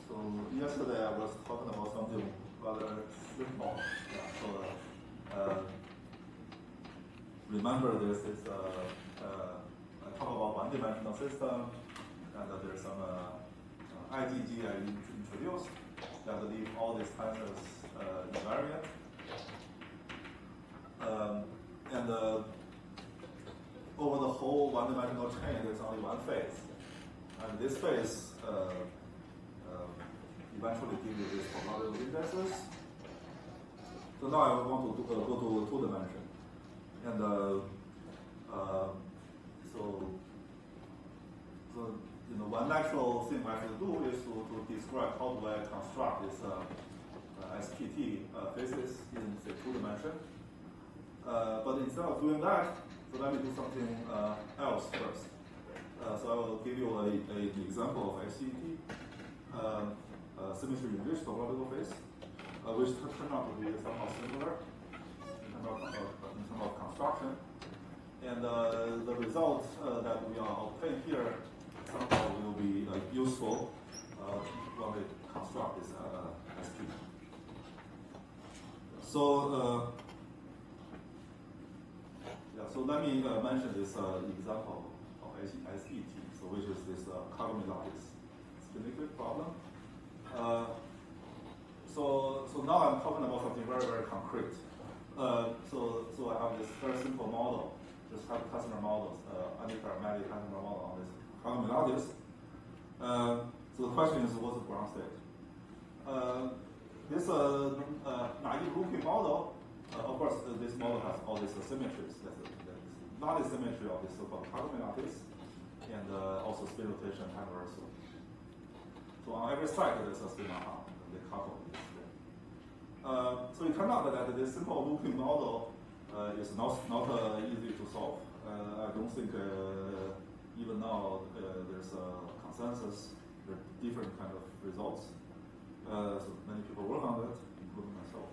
So yesterday I was talking about something rather simple. Remember there's this I talk about one-dimensional system, and there's some IgG I introduced that leave all these tensors invariant. And over the whole one-dimensional chain, there's only one phase. And this phase eventually gives you this topological indexes. So now I want to go to two dimension. And one natural thing I have to do is to describe how do I construct this SPT phases in say 2 dimension. But instead of doing that, so let me do something else first. So I will give you an example of SPT, symmetry enriched topological phase, which turned out to be somehow similar in terms of construction. And the result that we are obtaining here somehow will be useful when we construct this SPT. So let me mention this example of SPT, which is this Kagome Heisenberg problem. So now I'm talking about something very, very concrete. So I have this very simple model, just have customer models, anti-parametric customer model on this Kagome Heisenberg. So the question is, what's the ground state? This naive looping model, of course, this model has all these symmetries. Not a symmetry of this so-called Kagome lattice, and also spin rotation time reversal. So on every side there's a spin aha, they couple this thing. So it turned out that this simple looping model is not easy to solve. I don't think even now there's a consensus. There are different kind of results. So many people work on it, including myself.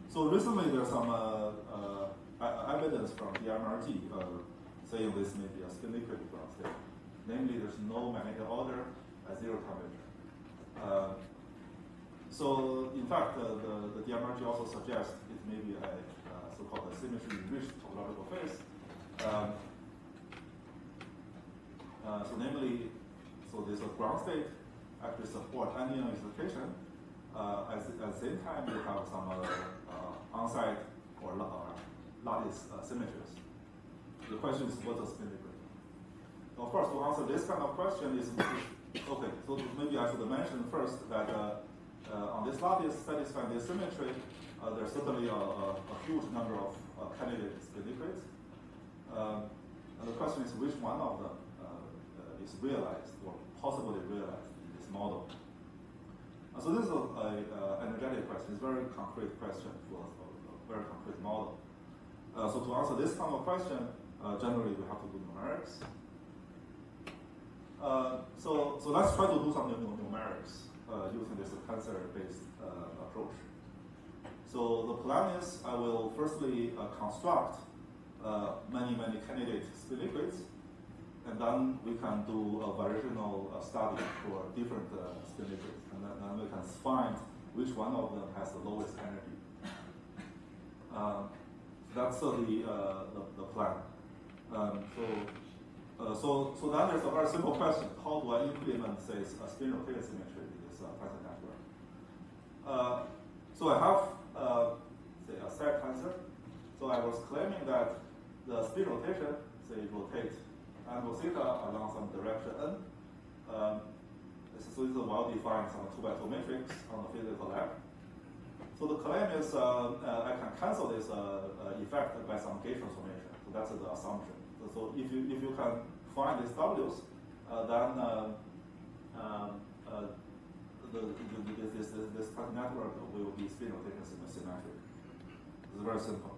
So recently there's some evidence from DMRG saying this may be a spin-liquid ground state. Namely, there's no magnetic order at 0 temperature. So in fact, the DMRG also suggests it may be a so-called symmetry enriched topological phase. So namely, so this ground state actually supports annual excitation. At the same time, you have some on-site or lattice symmetries. The question is, what's a spin liquid? Of course, to answer this kind of question is, okay, so maybe I should mention first that on this lattice satisfying this symmetry, there's certainly a huge number of candidate spin liquids. And the question is, which one of them is realized or possibly realized in this model? So this is an energetic question. It's a very concrete question for a very concrete model. So to answer this kind of question, generally we have to do numerics. So let's try to do some numerics using this tensor-based approach. So the plan is I will firstly construct many candidate spin liquids, and then we can do a variational study for different spin liquids, and then we can find which one of them has the lowest energy. That's the plan. So then there's a very simple question: how do I implement, say, a spin rotated symmetry in this Python network? So I have, say, a set tensor. So I was claiming that the spin rotation, say, rotate angle theta along some direction n. So this is a well-defined 2x2 matrix on the physical lab. So the claim is I can cancel this effect by some gauge transformation. So that's the assumption. So if you can find these W's, then this network will be spin rotation symmetric. It's very simple.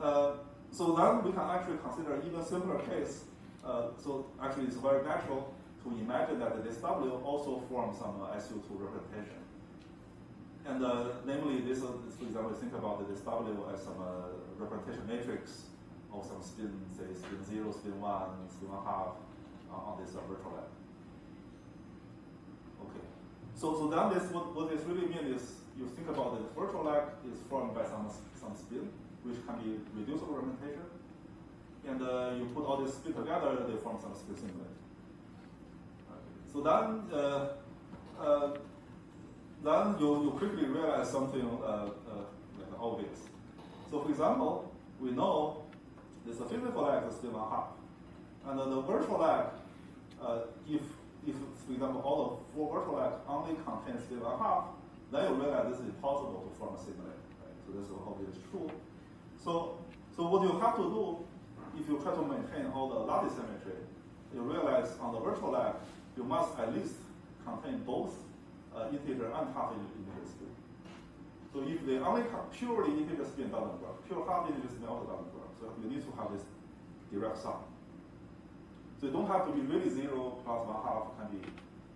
Okay. So then we can actually consider an even simpler case. So actually it's very natural to imagine that this W also forms some SU2 representation. And namely, this, for example, think about this W as some representation matrix of some spin, say, spin 0, spin 1, spin 1/2 on this virtual lab. Okay. So then what this really means is you think about the virtual lag is formed by some spin, which can be reducible representation. And you put all this spin together, they form some spin singlet. Okay. So then you quickly realize something like obvious. So for example, we know there's a physical lag is spin 1/2. And the virtual lag, if for example all the 4 virtual lag only contain spin 1/2, then you realize this is impossible to form a symmetry. Right? So this is obviously true. So what you have to do, if you try to maintain all the lattice symmetry, you realize on the virtual lag, you must at least contain both integer and half integer spin. So if they only purely integer spin doesn't work, pure half integer spin also doesn't work. So you need to have this direct sum. So you don't have to be really 0 plus 1/2, it can be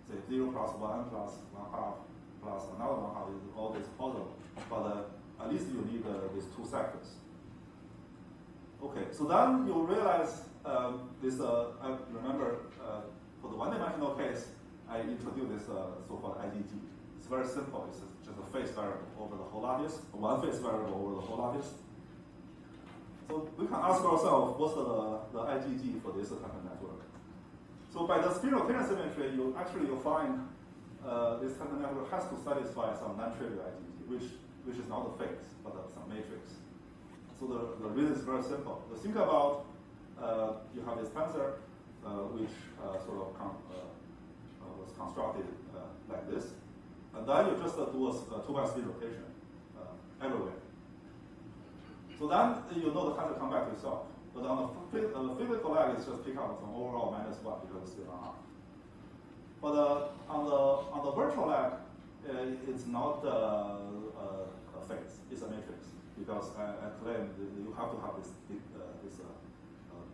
say 0 plus 1 plus 1/2 plus another 1/2 is always possible. But at least you need these 2 sectors. Okay, so then you realize this, I remember for the one-dimensional case, I introduced this so-called IgG. It's very simple, it's just a phase variable over the whole lattice, one phase variable over the whole lattice. So we can ask ourselves, what's the IgG for this type of network? So by the spin rotation symmetry, you find this type of network has to satisfy some non-trivial IgG, which is not a phase, but some matrix. So the reason is very simple. You think about you have this tensor, which sort of was constructed like this, and then you just do a 2x spin rotation everywhere. So then you know the tensor come back to itself. But on the physical lag, it's just pick up some overall -1 because it's spin 1/2. But on the virtual lag, it's not a phase; it's a matrix. Because I claim that you have to have these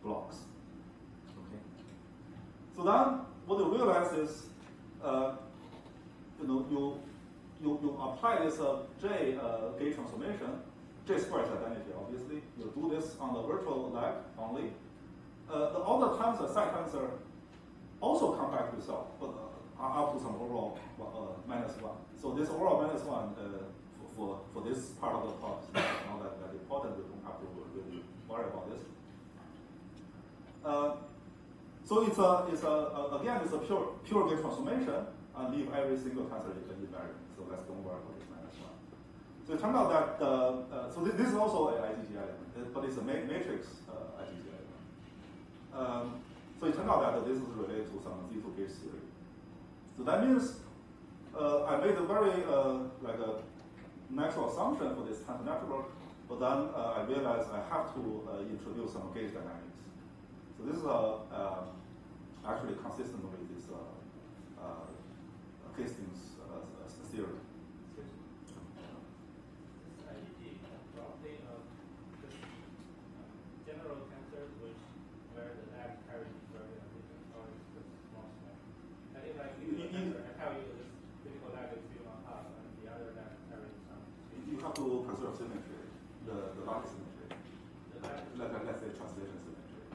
blocks. Okay. So then what you realize is, you apply this J gauge transformation. J square is identity, obviously. You do this on the virtual lag only. All the tensor, side tensor, also come back to itself, but up to some overall -1. So this overall -1. For this part of the talk, it's not that important. We don't have to really worry about this. So it's a pure gauge transformation and leave every single tensor invariant. So let's don't worry about this -1. So it turned out that so this is also an IgG element, but it's a matrix IgG element. So it turned out that this is related to some Z2 gauge theory. So that means I made a very like a natural assumption for this tensor network, but then I realized I have to introduce some gauge dynamics. So this is actually consistent with this Hastings theory. General tensors where the lag carries very different or it's just small. And if I give you a tensor, I tell you this physical lag is 0.5 and the other lag carries some. You have to preserve symmetry, the lattice symmetry. Let's say translation symmetry.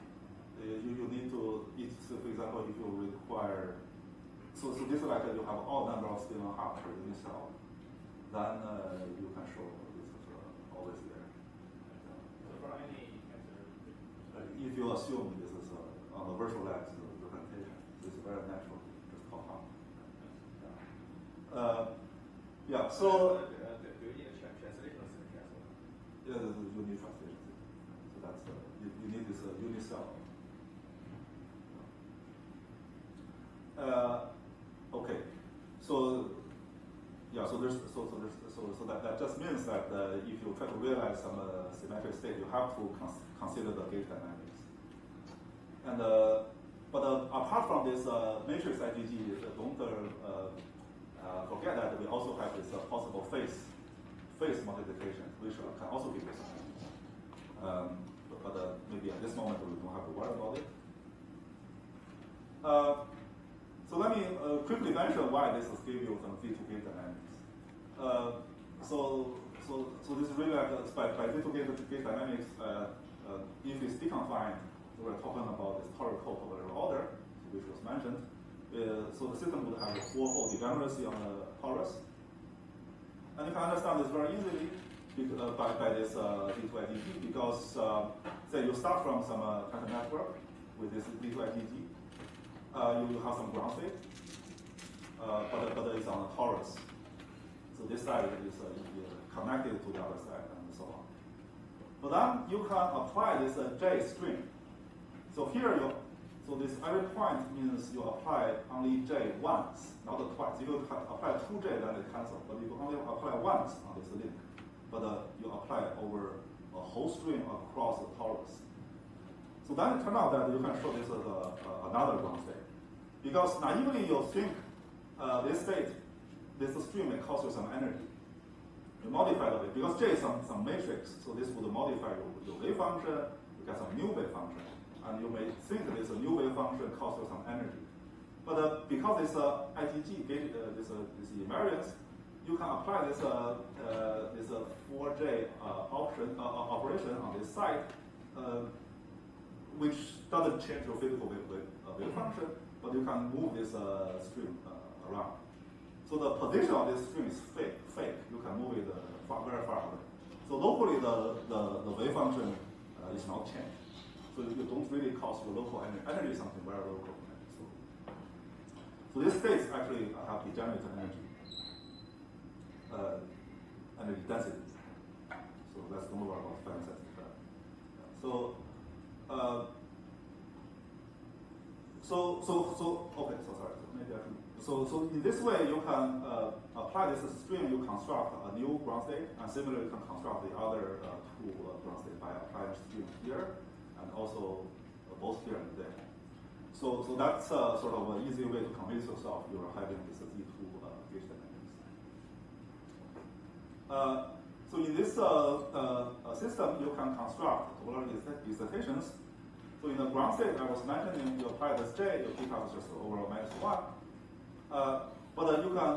You need to, so for example, if you require, so this is like you have all number of spin 1/2 per unit cell, then you can show this is always there. So for any tensor, if you assume this is on the virtual lag representation, it's very natural, just pop up. Yeah, so. Do you need a translation symmetry as well? Yeah, you need translation. So that's you need this unit cell. Okay, so yeah, so that just means that if you try to realize some symmetric state, you have to consider the gauge dynamics. And but apart from this matrix IgG, don't forget that we also have this possible phase multiplication, which can also give us some. But maybe at this moment we don't have to worry about it. So let me quickly mention why this is give you some Z2 gauge dynamics. So this is really like by Z2 gauge dynamics, if it's deconfined, we're talking about this topological order, which was mentioned. So the system would have a fourfold degeneracy on the torus. And you can understand this very easily by this d2IDG, because say you start from some kind of network with this d2IDG. You have some ground state, but it's on a torus. So this side is connected to the other side and so on. But then you can apply this J string. So here so this every point means you apply only J once, not twice. If you apply 2J, then it cancels. But you only apply once on this link. But you apply it over a whole string across the torus. So then it turns out that you can show this as another ground state. Because naively you think this state, this string may cost you some energy. You modify the way, because J is some matrix, so this would modify your wave function, you get some new wave function. And you may think this new wave function costs you some energy. But because it's ITG, this invariance, you can apply this 4J operation on this side, which doesn't change your physical wave function, but you can move this string around. So the position of this string is fake. You can move it very far away. So locally, the wave function is not changed. So you don't really cost your local energy something very local. So these states actually have degenerate energy density. So let's go over about final sensitive. Okay, so sorry. Maybe I can. So in this way, you can apply this string. You construct a new ground state, and similarly, you can construct the other two ground states by applying string here, and also both here and there. So that's sort of an easy way to convince yourself you're having this Z2 gauge dynamics. So in this system, you can construct topological excitations. So in the ground state I was mentioning, you apply this J, your p-cap is just over -1. But you can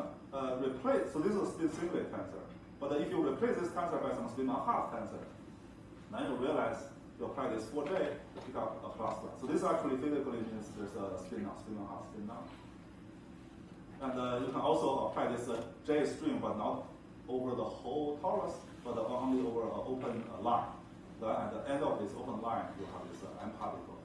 replace, so this is still singlet tensor. But if you replace this tensor by some spin-on-half tensor, then you realize you apply this 4J to pick up a +1. So this actually physically means there's a spin-on, spin-on-half, spin-on. And you can also apply this J string, but not over the whole torus, but only over an open line. Then at the end of this open line, you have this M particle,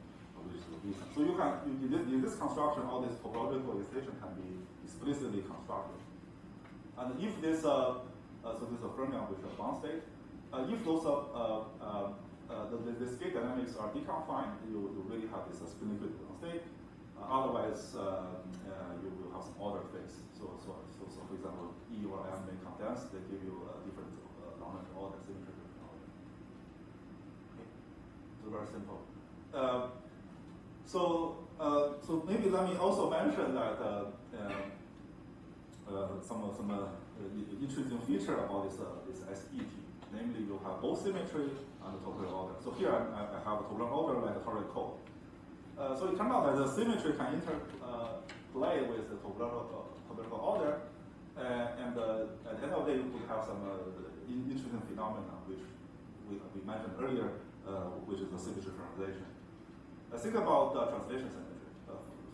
which is the reason. So you can, in this construction, all this topological excitation can be explicitly constructed. And if this, so this is a fermion with a bound state, if those the state dynamics are deconfined, you really have this spin liquid ground state. Otherwise, you will have some order phase. So for example, E or M may condense, they give you a different Lagrange order, symmetric order. Okay. So very simple. So maybe let me also mention that some interesting feature about this SET. Namely, you have both symmetry and topological order. So here I have a topological order like a topological. So it turns out that the symmetry can interplay with the topological order, and at the end of the day, you could have some interesting phenomena which we mentioned earlier, which is the symmetry translation. Think about the translation symmetry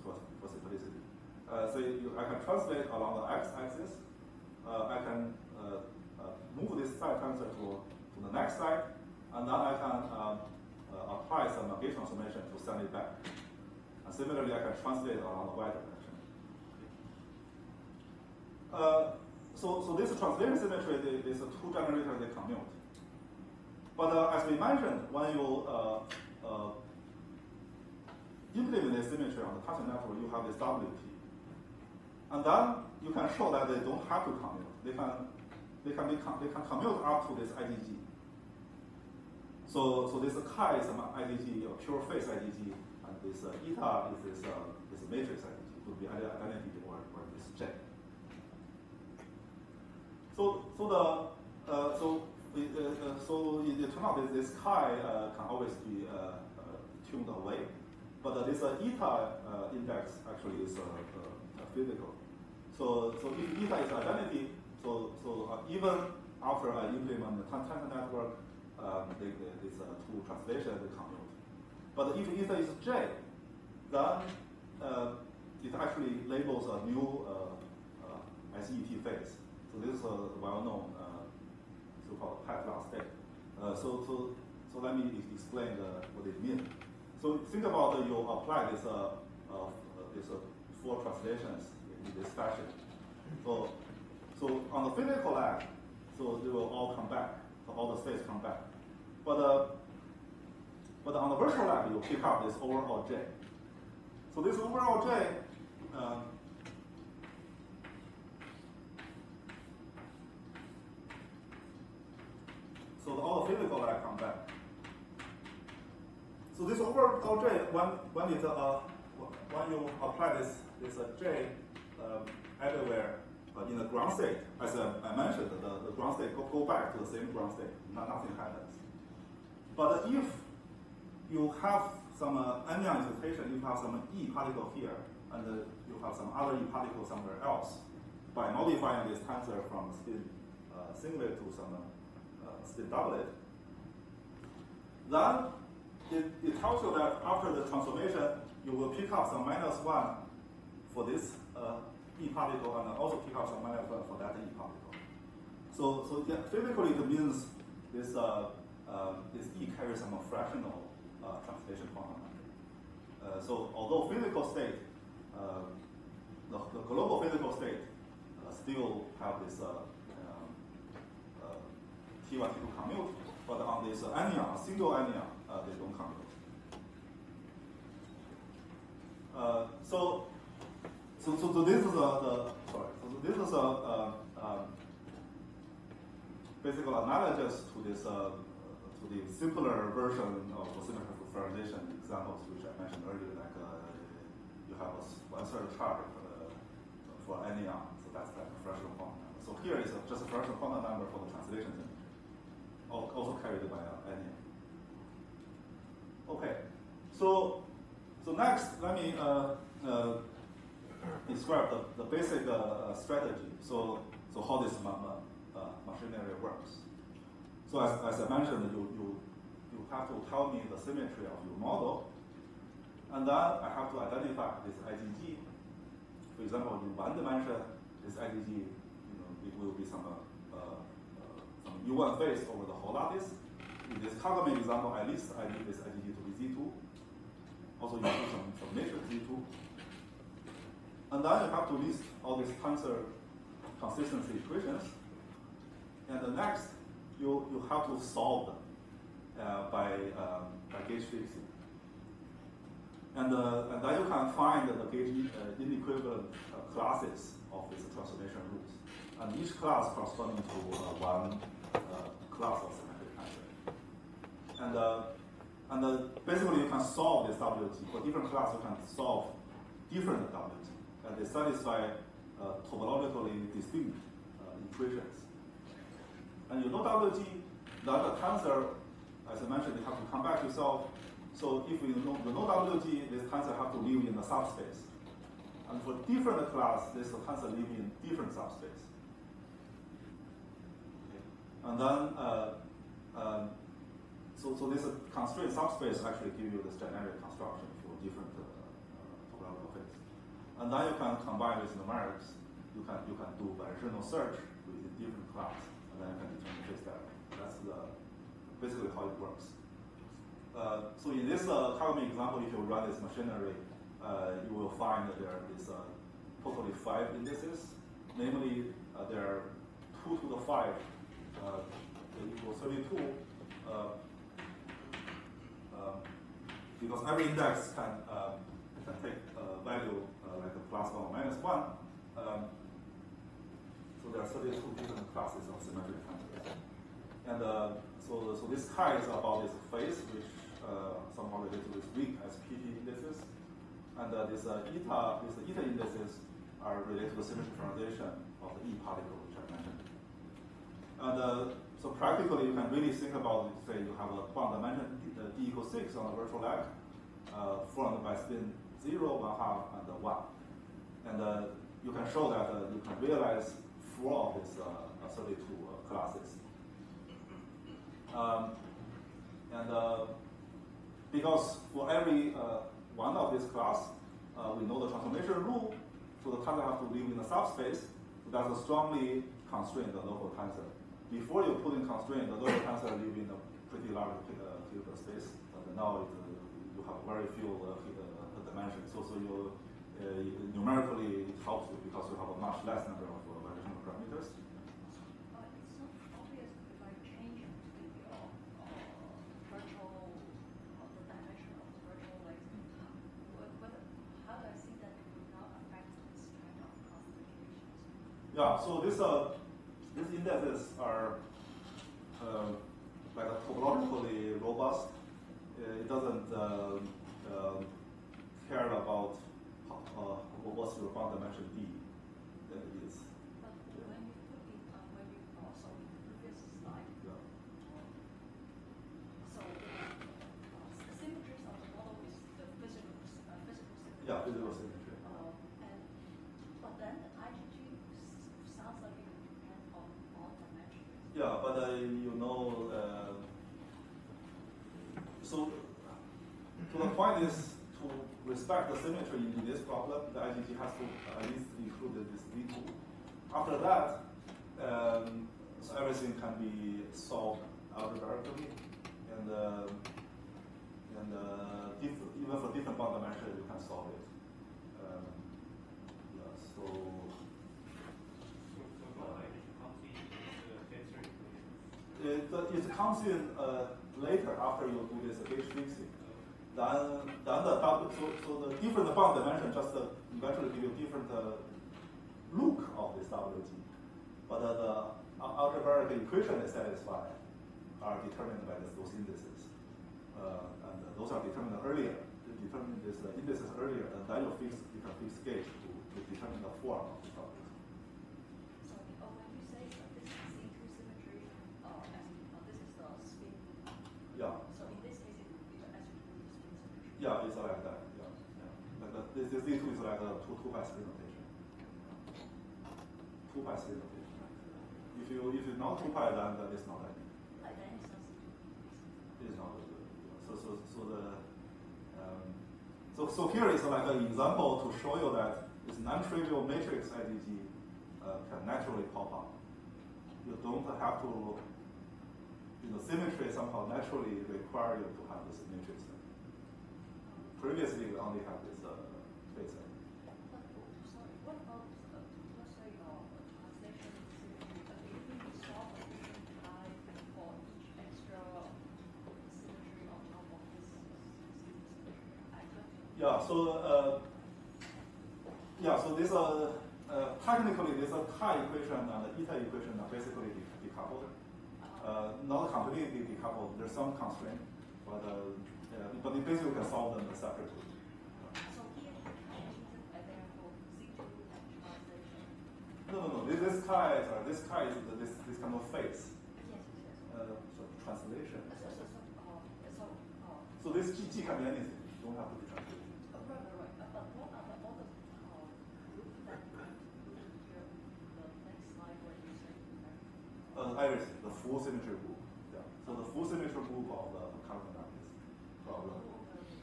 for simplicity. So I can translate along the x-axis. I can move this side tensor to the next side, and then I can apply some gauge transformation to send it back. And similarly, I can translate along the y direction. So this translation symmetry is a two generator they commute. But as we mentioned, when you implement this symmetry on the tensor network, you have this WT. And then you can show that they don't have to commute. They can commute up to this IDG. So this chi is an IDG, a pure phase IDG, and this eta is this matrix IDG. It would be identity or this J. So it turns out that this chi can always be tuned away, but this eta index actually is physical. So if eta is identity, so even after I implement the tensor network, this two translation they commute. But if ether is J, then it actually labels a new SET phase. So this is a well-known so-called high-class state. So let me explain what it means. So think about you apply this four translations in this fashion. So on the physical lab, so they will all come back. So all the states come back. But on the virtual lab, you pick up this overall J. So this overall J, so all the physical lab come back. So this overall J, when you apply this J everywhere in the ground state, as I mentioned, the ground state go back to the same ground state, nothing happens. But if you have some anion excitation, you have some E particle here, and you have some other E particle somewhere else, by modifying this tensor from spin singlet to some spin doublet, then it tells you that after the transformation, you will pick up some -1 for this E particle, and also pick up some -1 for that E particle. So yeah, physically it means this E carries some fractional translation quantum number. So although physical state, the global physical state still have this T1, T2 commute, but on this anion, single anion, they don't commute. So this is this is basically analogous to this to the simpler version of symmetrical fractionalization examples which I mentioned earlier. Like you have a one-third charge for anion, so that's like a fractional quantum number. So here is just a fractional quantum number for the translation thing, also carried by anion. Okay, so next let me describe the basic strategy. So how this machinery works. So as I mentioned, you have to tell me the symmetry of your model, and then I have to identify this IgG. For example, in one dimension, this IgG, it will be some U1 phase over the whole lattice. In this Kagome example, at least I need this IgG to be Z2. Also, you do some matrix Z2. And then you have to list all these tensor consistency equations. And the next, you have to solve them by gauge fixing. And then you can find the gauge inequivalent classes of these transformation rules. And each class corresponding to one class of symmetric tensor. And basically you can solve this WT. For different class, you can solve different WT. And they satisfy topologically distinct equations. And you know WT, then the tensor, as I mentioned, they have to come back to solve. So if you know WT, this tensor have to live in the subspace. And for different class, this tensor live in different subspace. Okay. And then, so this constraint subspace actually give you this generic construction for different topological phase. And then you can combine with numerics. You can do variational search within different class, and then you can determine phase diagram. That's basically how it works. So in this Kagome example, if you run this machinery, you will find that there is totally 5 indices. Namely, there are 2 to the 5 equals 32. Because every index can take a value like a +1 or -1. So there are 32 different classes of symmetric tensors. And so this chi is about this phase, which somehow related with weak SPT indices. And these eta indices are related to the symmetric fractionalization of the E particle, which I mentioned. And so practically, you can really think about it. Say you have a bound dimension d equals 6 on the virtual lag, formed by spin 0, 1/2, and 1. And you can show that you can realize 4 of these 32 classes. Because for every one of this class, we know the transformation rule, so the tensor have to live in the subspace. So that's a strongly constrained local tensor. Before you put in constraint, the local tensor live in a pretty large hidden space. But now you have very few hidden dimensions. So you numerically it helps you because you have a much less number of variational parameters. It's not obvious if I change the virtual, the dimension of the virtual like how do I see that it will not affect this kind of classifications? Yeah, so these indexes are like topologically robust. It doesn't care about what's your bound dimension D. That it is. But when you put it, when you also in the previous slide, Yeah. so the symmetries of the model is the physical symmetry. Yeah, physical symmetry. But then the IgG sounds like it depends on all dimensions. Yeah, but you know, so the point is to respect the symmetry in this problem, the IgG has to at least include this V2. After that, so everything can be solved algebraically, and even for different bound dimensions, you can solve it. Yeah, so. It comes in later after you do this gauge fixing. Then the double, so the different bound dimension just eventually give you different look of this WG. But the algebraic equation is satisfied are determined by those indices. And those are determined earlier. You determine these indices earlier, and then you can fix gauge to determine the form of the WG. So when you say that this is C2 symmetry, this is the spin. Yeah. So in this case, it would be the S2 spin symmetry. Yeah, it's like that. Yeah, yeah. Like this D2 is like a two-by spin notation. Two-by spin notation. If you not two-by, then it's not like. Like then it's not C2. It's not good. So here is like an example to show you that this non-trivial matrix IgG can naturally pop up. You don't have to. Symmetry somehow naturally require you to have this matrix. Previously, we only have this phase. Sorry, what about, let's say, translation symmetry? If we solve a different type for each extra symmetry on top of this symmetry, Yeah, so this technically this chi equation and the eta equation are basically decoupled. Not completely decoupled. There's some constraint, but you basically can solve them separately. So here, therefore, C2 translation. No. This chi is this kind of phase. Yes. So translation. So this G can be anything. You don't have to be translated. Right. But what are the other group that include here in the next slide where you say Everything, the full symmetry group. Yeah. So the full symmetry group of the Kagome problem.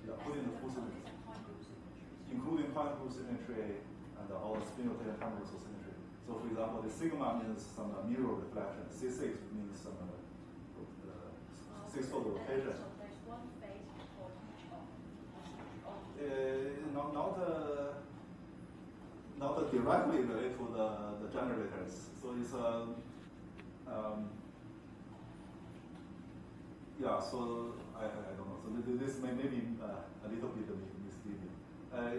Yeah, put in the full symmetry. Including quantum group symmetry and all the spin rotation universal symmetry. So for example, the sigma means some mirror reflection. C6 means some six-fold rotation. So there's one phase for each of not directly related to the generators. So it's yeah. So I don't know. So this may be a little bit misleading.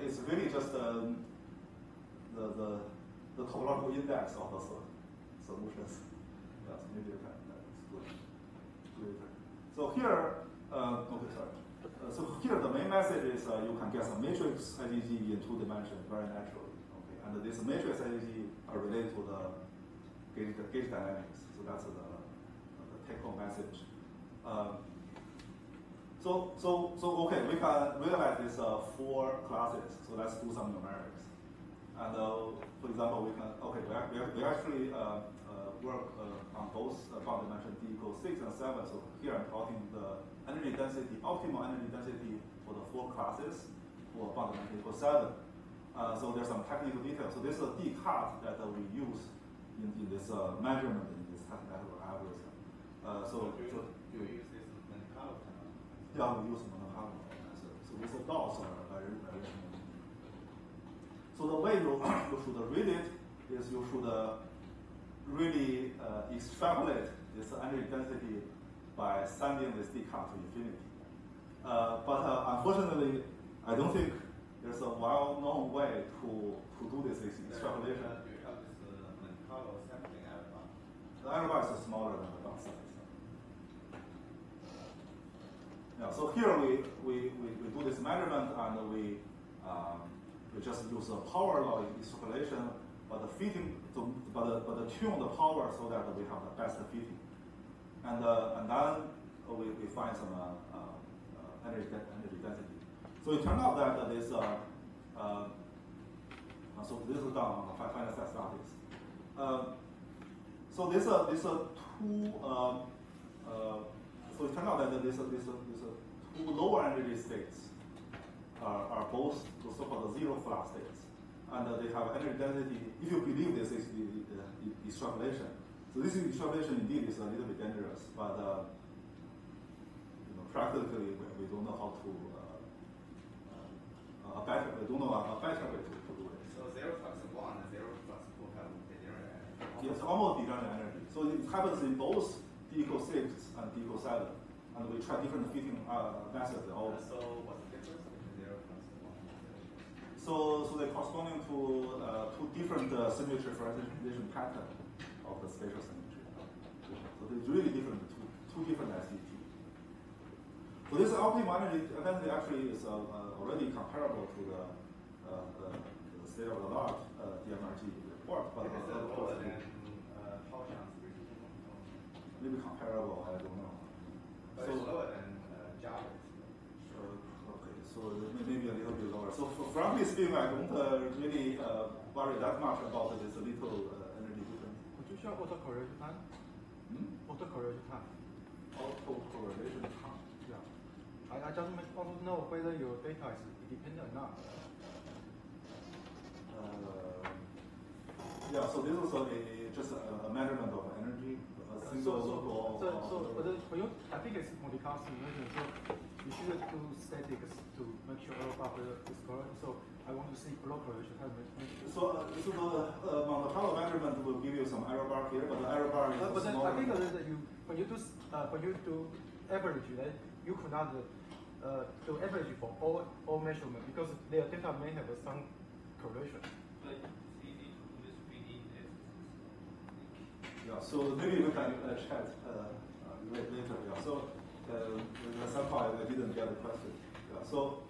It's really just the topological index of the solutions. Yes, maybe you can explain later. So here, okay, sorry. So here the main message is you can get some matrix IgG in 2 dimensions very naturally. Okay, and this matrix IgG are related to the gauge dynamics. So that's the take-home message. So okay, we can realize these 4 classes. So let's do some numerics. And for example, we actually work on both bound dimension d equals 6 and 7. So here I'm plotting the energy density, optimal energy density for the 4 classes for bound dimension equals 7. So there's some technical details. So this is a d cut that we use in this measurement in this mathematical algorithm. Do you use this Monte Carlo? Yeah, we use Monte Carlo method. So these dots are very recommended. So the way you should read it is you should really extrapolate this energy density by sending this d cut to infinity. But unfortunately, I don't think there's a well-known way to do this extrapolation. Do you have this Monte Carlo sampling algebra? The algebra is smaller than the dot size. Yeah, so here we do this measurement and we just use a power law extrapolation, but the fitting, but tune the power so that we have the best fitting, and then we find some energy density. So it turned out that this so this is done on the final set studies. So this two so it turned out that these two lower energy states are both the so-called zero flux states, and they have energy density. If you believe this is the extrapolation, so this extrapolation indeed is a little bit dangerous, but practically we don't know how to we don't know a better way to do it. So 0 flux 1 and 0 flux 2 have degenerate energy. It's almost degenerate energy. So it happens in both d equals 6 and d equals 7. And we try different fitting methods. So what's the difference between 0 flux 1 and 0 flux 2? So they're corresponding to two different symmetry fractionalization pattern of the spatial symmetry. So they're really different, two different SDT. So this optimal energy density actually is already comparable to the state of the art DMRG report, but of course maybe comparable, I don't know. But it's lower than Java. Okay, so maybe a little bit lower. So frankly speaking, I don't really worry that much about this little energy difference. Could you show autocorrelation time? Autocorrelation time. Autocorrelation time. Yeah. I just want to know whether your data is independent or not. Yeah, so this is just a measurement of energy. For you, I think it's Monte Carlo simulation, so you should do statics to make sure error bar is correct. So I want to see block correlation. So the Monte Carlo measurement will give you some error bar here, but the error bar is but smaller. I think that when you do average, then you could not do average for all measurement because their data may have some correlation. But it's easy to do this 3D Yeah, so maybe we can chat later. Yeah, so somehow I didn't get the question. Yeah, so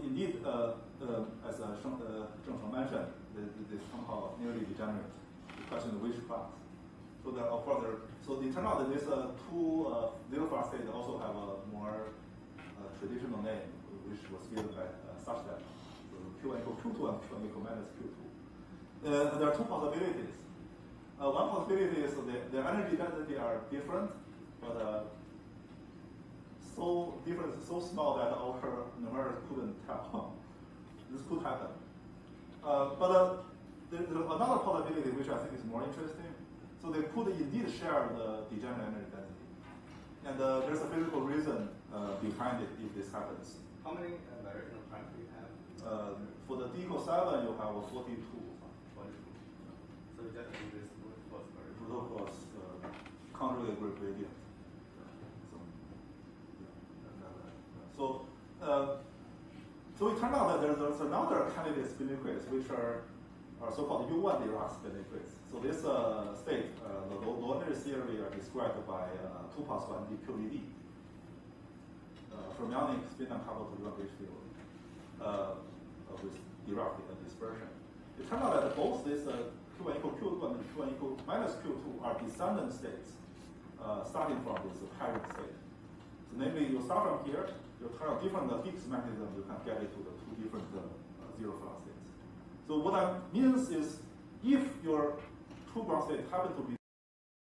indeed, as Zhengcheng mentioned, this somehow nearly degenerate. The question is which class. So there, of course, so it turned out that these two zero flux states also have a more traditional name, which was given by such that so Q1 equal Q2 and Q1 equal minus Q2. There are two possibilities. One possibility is the energy density are different, but so different, so small that our numerals couldn't tell. This could happen. But there's another possibility which I think is more interesting. So they could indeed share the degenerate energy density. And there's a physical reason behind it if this happens. How many variational primes do you have? For the d equals 7, you have a 42. 42. So you just do this brute force variation. Brute force conjugate gradient. So it turned out that there's another candidate spin equations which are so-called U1 Dirac spin equations. So this state, the low energy theory are described by 2 plus 1 QED. Fermionic spin uncoupled to U1 gauge field with Dirac dispersion. It turned out that both this Q1 equal Q2 and Q1 equal minus Q2 are descendant states starting from this parent state. So namely, you start from here, you try a different Higgs mechanism, you can get it to the two different zero flux states. So what that means is, if your two ground states happen to be